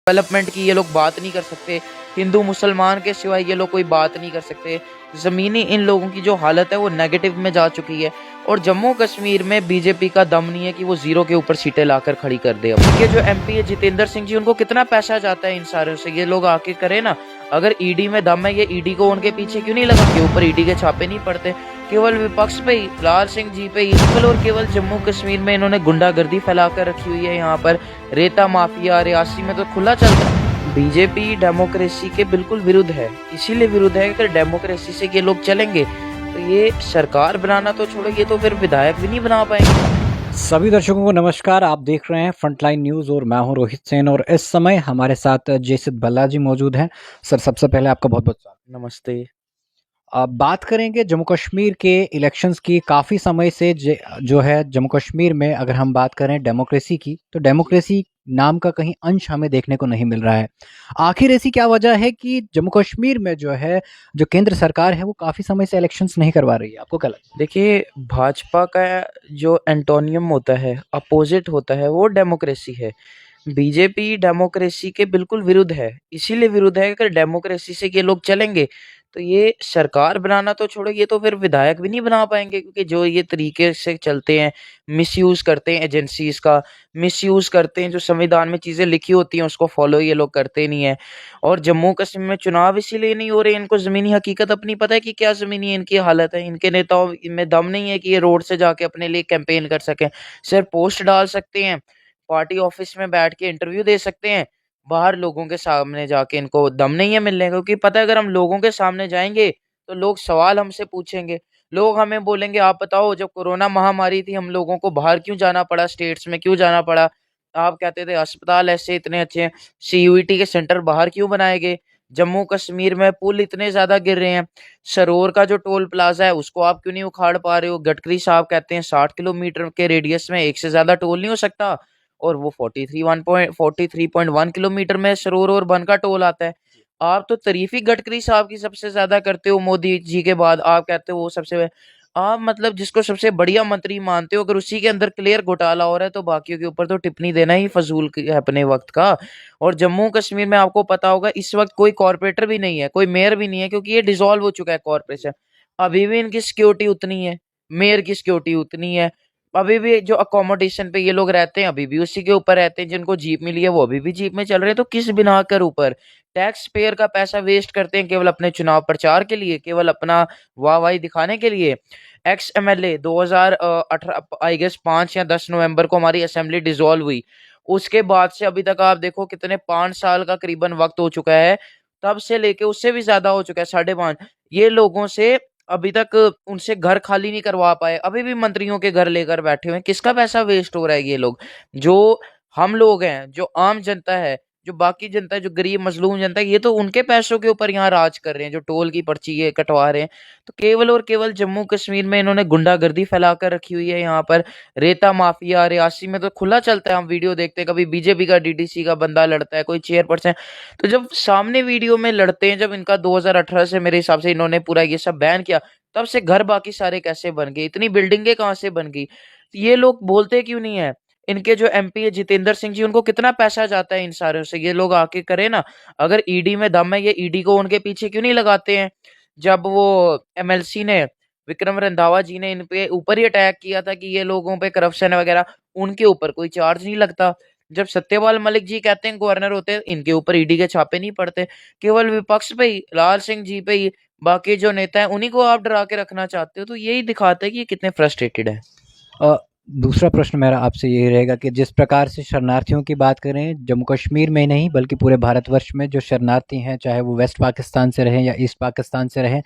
Development की ये लोग बात नहीं कर सकते। हिंदू मुसलमान के सिवाय ये लोग कोई बात नहीं कर सकते। ज़मीनी इन लोगों की जो हालत है वो नेगेटिव में जा चुकी है। और जम्मू कश्मीर में बीजेपी का दम नहीं है कि वो ज़ीरो के ऊपर सीटें लाकर खड़ी कर दे। अब ये जो एमपी है जितेंद्र सिंह जी, उनको कितना पैसा जाता है इन सारों से, ये लोग आके करे ना। अगर ईडी में दम है, ये ईडी को उनके पीछे क्यों नहीं लगा, के ऊपर ईडी के छापे नहीं पड़ते। केवल विपक्ष पे ही, लाल सिंह जी पे ही, केवल और केवल जम्मू कश्मीर में इन्होंने गुंडागर्दी फैला कर रखी हुई है। यहाँ पर रेता माफिया रियासी में तो खुला चलता है। बीजेपी डेमोक्रेसी के बिल्कुल विरुद्ध है, इसीलिए विरुद्ध है कि डेमोक्रेसी से ये लोग चलेंगे तो ये सरकार बनाना तो छोड़ो, ये तो फिर विधायक भी नहीं बना पाएंगे। सभी दर्शकों को नमस्कार। आप देख रहे हैं फ्रंटलाइन न्यूज़ और मैं हूं रोहित सेन और इस समय हमारे साथ जयसित भल्ला जी मौजूद हैं। सर, सबसे पहले आपका बहुत बहुत स्वागत। नमस्ते। अब बात करेंगे जम्मू कश्मीर के इलेक्शंस की। काफ़ी समय से जो है जम्मू कश्मीर में अगर हम बात करें डेमोक्रेसी की, तो डेमोक्रेसी नाम का कहीं अंश हमें देखने को नहीं मिल रहा है। आखिर ऐसी क्या वजह है कि जम्मू कश्मीर में जो है जो केंद्र सरकार है वो काफ़ी समय से इलेक्शंस नहीं करवा रही है? आपको क्या लगता है? देखिए, भाजपा का जो एंटोनियम होता है, अपोजिट होता है, वो डेमोक्रेसी है। बीजेपी डेमोक्रेसी के बिल्कुल विरुद्ध है, इसीलिए विरुद्ध है कि डेमोक्रेसी से ये लोग चलेंगे तो ये सरकार बनाना तो छोड़ो, ये तो फिर विधायक भी नहीं बना पाएंगे। क्योंकि जो ये तरीके से चलते हैं, मिसयूज करते हैं एजेंसीज का, मिसयूज करते हैं, जो संविधान में चीजें लिखी होती हैं उसको फॉलो ये लोग करते नहीं है। और जम्मू कश्मीर में चुनाव इसीलिए नहीं हो रहे, इनको जमीनी हकीकत अपनी पता है कि क्या जमीनी इनकी हालत है। इनके नेताओं में दम नहीं है कि ये रोड से जाके अपने लिए कैंपेन कर सकें। सिर्फ पोस्ट डाल सकते हैं, पार्टी ऑफिस में बैठ के इंटरव्यू दे सकते हैं, बाहर लोगों के सामने जाके इनको दम नहीं है मिलने का। क्योंकि पता है अगर हम लोगों के सामने जाएंगे तो लोग सवाल हमसे पूछेंगे। लोग हमें बोलेंगे, आप बताओ जब कोरोना महामारी थी हम लोगों को बाहर क्यों जाना पड़ा, स्टेट्स में क्यों जाना पड़ा। आप कहते थे अस्पताल ऐसे इतने अच्छे हैं, सीयूईटी के सेंटर बाहर क्यों बनाए गए। जम्मू कश्मीर में पुल इतने ज्यादा गिर रहे हैं, सरोर का जो टोल प्लाजा है उसको आप क्यों नहीं उखाड़ पा रहे हो। गडकरी साहब कहते हैं 60 किलोमीटर के रेडियस में एक से ज्यादा टोल नहीं हो सकता, और वो 43.1 किलोमीटर में सरोर और बन का टोल आता है। आप तो तारीफ ही गडकरी साहब की सबसे ज्यादा करते हो, मोदी जी के बाद आप कहते हो वो सबसे। आप मतलब जिसको सबसे बढ़िया मंत्री मानते हो, अगर उसी के अंदर क्लियर घोटाला हो रहा है तो बाकियों के ऊपर तो टिप्पणी देना ही फजूल है अपने वक्त का। और जम्मू कश्मीर में आपको पता होगा इस वक्त कोई कॉर्पोरेटर भी नहीं है, कोई मेयर भी नहीं है, क्योंकि ये डिसॉल्व हो चुका है कॉर्पोरेशन। अभी भी इनकी सिक्योरिटी उतनी है, मेयर की सिक्योरिटी उतनी है। अभी भी जो अकोमोडेशन पे ये लोग रहते हैं अभी भी उसी के ऊपर रहते हैं, जिनको जीप मिली है वो अभी भी जीप में चल रहे हैं। तो किस बिना कर ऊपर टैक्स पेयर का पैसा वेस्ट करते हैं केवल अपने चुनाव प्रचार के लिए, केवल अपना वाहवाही दिखाने के लिए। एक्स एमएलए 2018 आई गेस 5 या 10 नवंबर को हमारी असेंबली डिसॉल्व हुई। उसके बाद से अभी तक आप देखो कितने 5 साल का करीबन वक्त हो चुका है, तब से लेके उससे भी ज्यादा हो चुका है, 5.5। ये लोगों से अभी तक उनसे घर खाली नहीं करवा पाए, अभी भी मंत्रियों के घर लेकर बैठे हुए हैं। किसका पैसा वेस्ट हो रहा है। ये लोग जो हम लोग हैं, जो आम जनता है, जो बाकी जनता है, जो गरीब मजलूम जनता है, ये तो उनके पैसों के ऊपर यहाँ राज कर रहे हैं, जो टोल की पर्ची ये कटवा रहे हैं। तो केवल और केवल जम्मू कश्मीर में इन्होंने गुंडागर्दी फैला कर रखी हुई है। यहाँ पर रेता माफिया रियासी में तो खुला चलता है, हम वीडियो देखते हैं, कभी बीजेपी का डीडीसी का बंदा लड़ता है, कोई चेयरपर्सन। तो जब सामने वीडियो में लड़ते हैं, जब इनका 2018 से मेरे हिसाब से इन्होंने पूरा ये सब बैन किया, तब से घर बाकी सारे कैसे बन गए, इतनी बिल्डिंगें कहाँ से बन गई। ये लोग बोलते क्यों नहीं है। इनके जो एमपी है जितेंद्र सिंह जी, उनको कितना पैसा जाता है इन सारों से, ये लोग आके करे ना। अगर ईडी में दम है, ये ईडी को उनके पीछे क्यों नहीं लगाते हैं। जब वो एमएलसी ने, विक्रम रंधावा जी ने इन पे ऊपर ही अटैक किया था कि ये लोगों पे करप्शन वगैरह, उनके ऊपर कोई चार्ज नहीं लगता। जब सत्यपाल मलिक जी कहते हैं गवर्नर होते हैं, इनके ऊपर ईडी के छापे नहीं पड़ते। केवल विपक्ष पे ही, लाल सिंह जी पे ही, बाकी जो नेता है उन्हीं को आप डरा के रखना चाहते हो। तो यही दिखाता है कि ये कितने फ्रस्ट्रेटेड है। अ, दूसरा प्रश्न मेरा आपसे यही रहेगा कि जिस प्रकार से शरणार्थियों की बात करें, जम्मू कश्मीर में नहीं बल्कि पूरे भारतवर्ष में जो शरणार्थी हैं, चाहे वो वेस्ट पाकिस्तान से रहें या ईस्ट पाकिस्तान से रहें,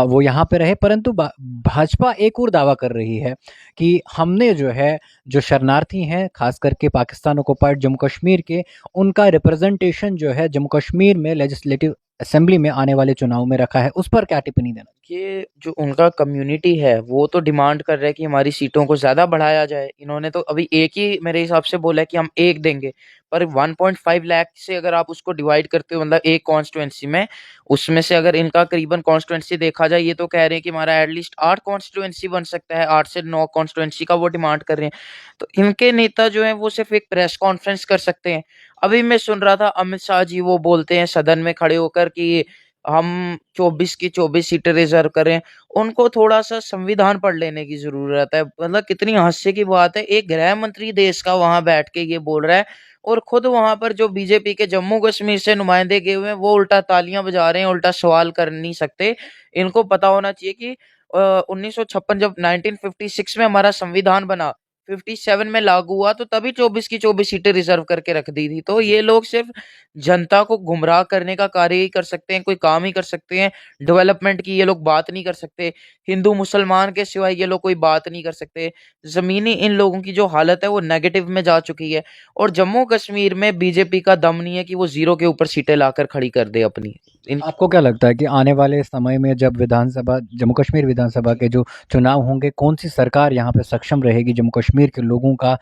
वो यहाँ पे रहे। परंतु भाजपा एक और दावा कर रही है कि हमने जो है जो शरणार्थी हैं, खास करके पाकिस्तान ऑक्युपाइड जम्मू कश्मीर के, उनका रिप्रेजेंटेशन जो है जम्मू कश्मीर में लेजिस्लेटिव असेंबली में आने वाले चुनाव में रखा है। उस पर क्या टिप्पणी देना? ये जो उनका कम्युनिटी है वो तो डिमांड कर रहा है कि हमारी सीटों को ज्यादा बढ़ाया जाए। इन्होंने तो अभी एक ही मेरे हिसाब से बोला है कि हम एक देंगे, पर 1.5 लाख से अगर आप उसको डिवाइड करते हो, मतलब एक कॉन्स्टिट्यूएंसी में, उसमें से अगर इनका करीबन कॉन्स्टिट्यूएंसी देखा जाए, ये तो कह रहे हैं कि हमारा एटलीस्ट 8 कॉन्स्टिट्यूएंसी बन सकता है, 8 से 9 कॉन्स्टिट्यूएंसी का वो डिमांड कर रहे हैं। तो इनके नेता जो है वो सिर्फ एक प्रेस कॉन्फ्रेंस कर सकते हैं। अभी मैं सुन रहा था अमित शाह जी वो बोलते हैं सदन में खड़े होकर कि हम 24 की 24 सीटें रिजर्व करें। उनको थोड़ा सा संविधान पढ़ लेने की जरूरत है। मतलब कितनी हास्य की बात है, एक गृह मंत्री देश का वहां बैठ के ये बोल रहा है और खुद वहां पर जो बीजेपी के जम्मू कश्मीर से नुमाइंदे गए हुए हैं वो उल्टा तालियां बजा रहे हैं, उल्टा सवाल कर नहीं सकते। इनको पता होना चाहिए कि 1956 जब 1956 में हमारा संविधान बना, 57 में लागू हुआ, तो तभी 24 की 24 सीटें रिजर्व करके रख दी थी। तो ये लोग सिर्फ जनता को गुमराह करने का कार्य ही कर सकते हैं, कोई काम ही कर सकते हैं। डेवलपमेंट की ये लोग बात नहीं कर सकते। हिंदू मुसलमान के सिवाय ये लोग कोई बात नहीं कर सकते। जमीनी इन लोगों की जो हालत है वो नेगेटिव में जा चुकी है। और जम्मू कश्मीर में बीजेपी का दम नहीं है कि वो जीरो के ऊपर सीटें लाकर खड़ी कर दे अपनी। इन आपको क्या लगता है कि आने वाले समय में जब विधानसभा जम्मू कश्मीर विधानसभा के जो चुनाव होंगे, कौन सी सरकार यहाँ पे सक्षम रहेगी जम्मू कश्मीर के लोगों का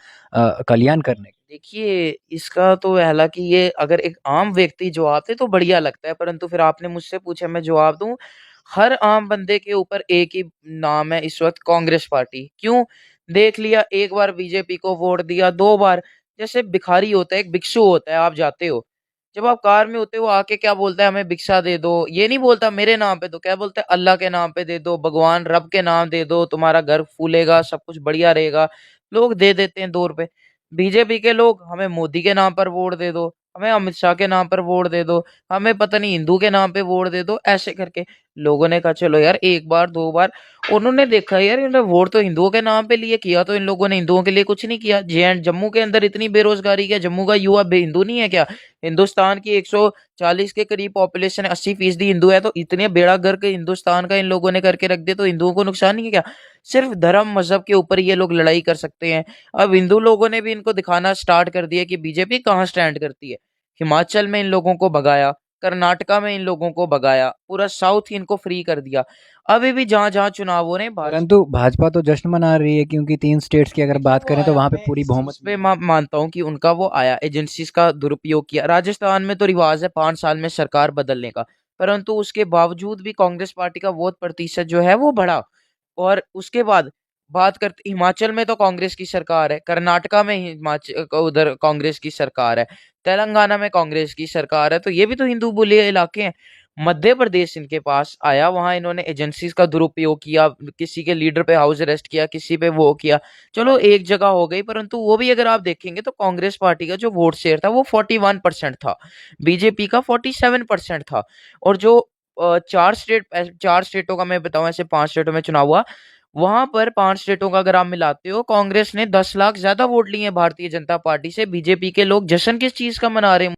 कल्याण करने? देखिए, इसका तो हालाँकि ये अगर एक आम व्यक्ति जवाब दे तो बढ़िया लगता है, परंतु फिर आपने मुझसे पूछा मैं जवाब दूँ। हर आम बंदे के ऊपर एक ही नाम है इस वक़्त, कांग्रेस पार्टी। क्यों? देख लिया, एक बार बीजेपी को वोट दिया, 2 बार। जैसे भिखारी होता है, एक भिक्षु होता है, आप जाते हो। जब आप कार में होते हो, वो आके क्या बोलता है, हमें भिक्षा दे दो। ये नहीं बोलता मेरे नाम पे दो, क्या बोलता है, अल्लाह के नाम पे दे दो, भगवान रब के नाम दे दो, तुम्हारा घर फूलेगा, सब कुछ बढ़िया रहेगा। लोग दे देते हैं 2 रुपए। बीजेपी के लोग हमें मोदी के नाम पर वोट दे दो, हमें अमित शाह के नाम पर वोट दे दो, हमें पता नहीं हिंदू के नाम पे वोट दे दो, ऐसे करके लोगों ने कहा चलो यार एक बार 2 बार। उन्होंने देखा यार इन्होंने वोट तो हिंदुओं के नाम पे लिए, किया तो इन लोगों ने हिंदुओं के लिए कुछ नहीं किया। जे एंड जम्मू के अंदर इतनी बेरोजगारी, क्या जम्मू का युवा हिंदू नहीं है क्या? हिंदुस्तान की 140 के करीब पॉपुलेशन है, 80% हिंदू है, तो इतने बेड़ा गर्क हिंदुस्तान का इन लोगों ने करके रख दिया, तो हिंदुओं को नुकसान नहीं है क्या? सिर्फ धर्म मजहब के ऊपर ये लोग लड़ाई कर सकते हैं। अब हिंदू लोगों ने भी इनको दिखाना स्टार्ट कर दिया कि बीजेपी कहाँ स्टैंड करती है। हिमाचल में इन लोगों को भगाया, कर्नाटका में इन लोगों को भगाया, पूरा साउथ ही इनको फ्री कर दिया। अभी भी जहां जहां चुनाव हो रहे हैं परंतु भाजपा तो जश्न मना रही है, क्योंकि 3 स्टेट्स की अगर देखिए बात वो करें तो आया, वहाँ पे मैं पूरी इस बहुमत चीज पे मिली है। मानता हूँ कि उनका वो आया, एजेंसीज का दुरुपयोग किया। राजस्थान में तो रिवाज है 5 साल में सरकार बदलने का, परंतु उसके बावजूद भी कांग्रेस पार्टी का वोट प्रतिशत जो है वो बढ़ा। और उसके बाद बात करते, हिमाचल में तो कांग्रेस की सरकार है, कर्नाटका में हिमाचल उधर कांग्रेस की सरकार है, तेलंगाना में कांग्रेस की सरकार है, तो ये भी तो हिंदू बोले इलाके हैं। मध्य प्रदेश इनके पास आया, वहां इन्होंने एजेंसीज का दुरुपयोग किया, किसी के लीडर पे हाउस अरेस्ट किया, किसी पे वो किया। चलो एक जगह हो गई, परंतु वो भी अगर आप देखेंगे तो कांग्रेस पार्टी का जो वोट शेयर था वो 41% था, बीजेपी का 47% था। और जो 4 स्टेटों का मैं बताऊं, ऐसे 5 स्टेटों में चुनाव हुआ, वहां पर 5 स्टेटों का अगर आप मिलाते हो, कांग्रेस ने 10 लाख ज्यादा वोट लिए हैं भारतीय जनता पार्टी से। बीजेपी के लोग जश्न किस चीज का मना रहे हैं?